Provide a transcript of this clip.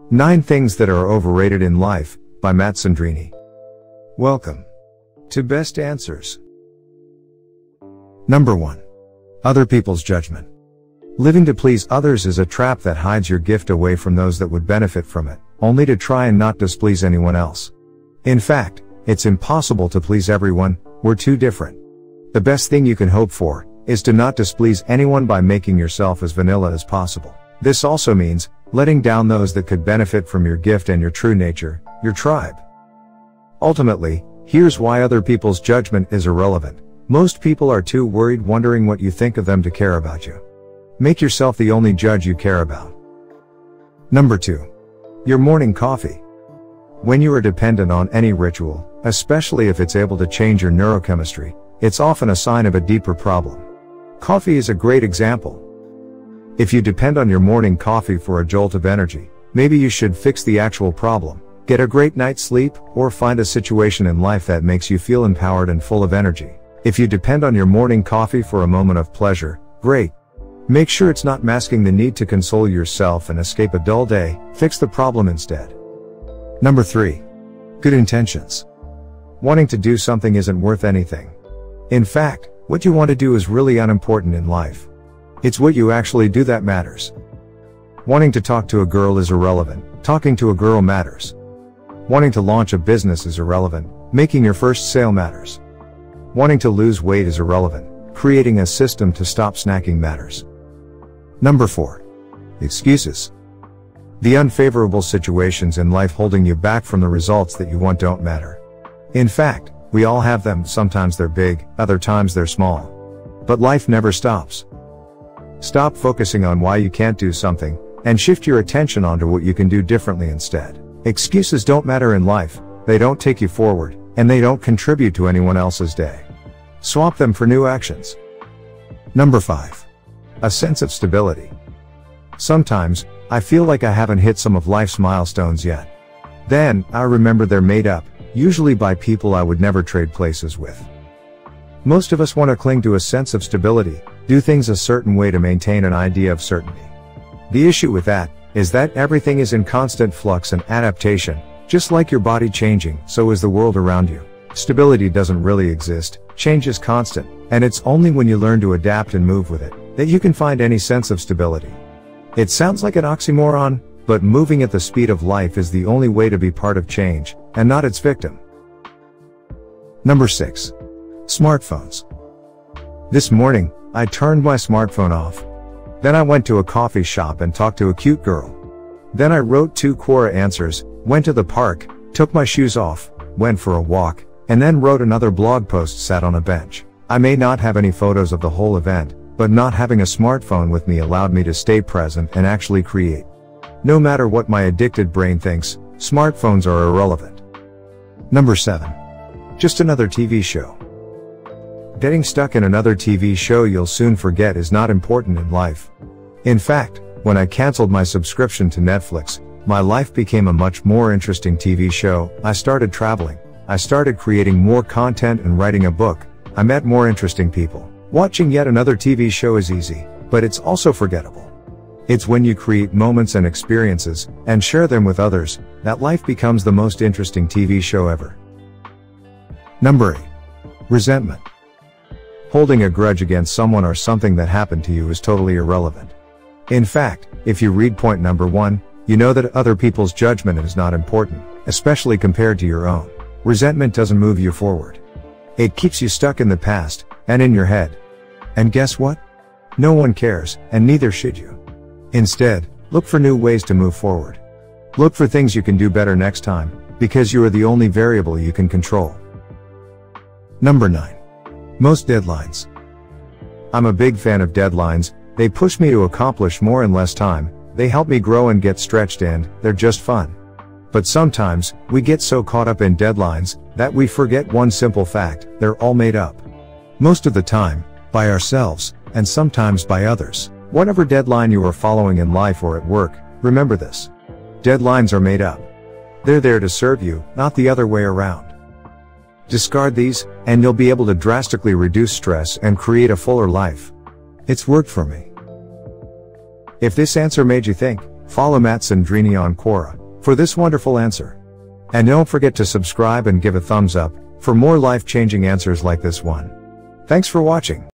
9 Things That Are Overrated in Life, by Matt Sandrini. Welcome to Best Answers. Number 1. Other people's judgment. Living to please others is a trap that hides your gift away from those that would benefit from it, only to try and not displease anyone else. In fact, it's impossible to please everyone, we're too different. The best thing you can hope for is to not displease anyone by making yourself as vanilla as possible. This also means letting down those that could benefit from your gift and your true nature, your tribe. Ultimately, here's why other people's judgment is irrelevant. Most people are too worried wondering what you think of them to care about you. Make yourself the only judge you care about. Number 2. Your morning coffee. When you are dependent on any ritual, especially if it's able to change your neurochemistry, it's often a sign of a deeper problem. Coffee is a great example. If you depend on your morning coffee for a jolt of energy, maybe you should fix the actual problem, get a great night's sleep, or find a situation in life that makes you feel empowered and full of energy. If you depend on your morning coffee for a moment of pleasure, great. Make sure it's not masking the need to console yourself and escape a dull day, fix the problem instead. Number 3. Good intentions. Wanting to do something isn't worth anything. In fact, what you want to do is really unimportant in life. It's what you actually do that matters. Wanting to talk to a girl is irrelevant, talking to a girl matters. Wanting to launch a business is irrelevant, making your first sale matters. Wanting to lose weight is irrelevant, creating a system to stop snacking matters. Number 4. Excuses. The unfavorable situations in life holding you back from the results that you want don't matter. In fact, we all have them. Sometimes they're big, other times they're small. But life never stops. Stop focusing on why you can't do something, and shift your attention onto what you can do differently instead. Excuses don't matter in life, they don't take you forward, and they don't contribute to anyone else's day. Swap them for new actions. Number 5. A sense of stability. Sometimes, I feel like I haven't hit some of life's milestones yet. Then, I remember they're made up, usually by people I would never trade places with. Most of us want to cling to a sense of stability, do things a certain way to maintain an idea of certainty. The issue with that is that everything is in constant flux and adaptation. Just like your body changing, so is the world around you. Stability doesn't really exist, change is constant, and it's only when you learn to adapt and move with it that you can find any sense of stability. It sounds like an oxymoron, but moving at the speed of life is the only way to be part of change, and not its victim. Number 6. Smartphones. This morning, I turned my smartphone off. Then I went to a coffee shop and talked to a cute girl. Then I wrote 2 Quora answers, went to the park, took my shoes off, went for a walk, and then wrote another blog post, sat on a bench. I may not have any photos of the whole event, but not having a smartphone with me allowed me to stay present and actually create. No matter what my addicted brain thinks, smartphones are irrelevant. Number 7. Just another TV show. Getting stuck in another TV show you'll soon forget is not important in life. In fact, when I canceled my subscription to Netflix, my life became a much more interesting TV show. I started traveling, I started creating more content and writing a book, I met more interesting people. Watching yet another TV show is easy, but it's also forgettable. It's when you create moments and experiences, and share them with others, that life becomes the most interesting TV show ever. Number 8. Resentment. Holding a grudge against someone or something that happened to you is totally irrelevant. In fact, if you read point number 1, you know that other people's judgment is not important, especially compared to your own. Resentment doesn't move you forward. It keeps you stuck in the past, and in your head. And guess what? No one cares, and neither should you. Instead, look for new ways to move forward. Look for things you can do better next time, because you are the only variable you can control. Number 9. Most deadlines. I'm a big fan of deadlines. They push me to accomplish more in less time, they help me grow and get stretched, and they're just fun. But sometimes, we get so caught up in deadlines, that we forget one simple fact: they're all made up. Most of the time, by ourselves, and sometimes by others. Whatever deadline you are following in life or at work, remember this. Deadlines are made up. They're there to serve you, not the other way around. Discard these, and you'll be able to drastically reduce stress and create a fuller life. It's worked for me. If this answer made you think, Follow Matt Sandrini on Quora for this wonderful answer. And don't forget to subscribe and give a thumbs up for more life-changing answers like this one. Thanks for watching.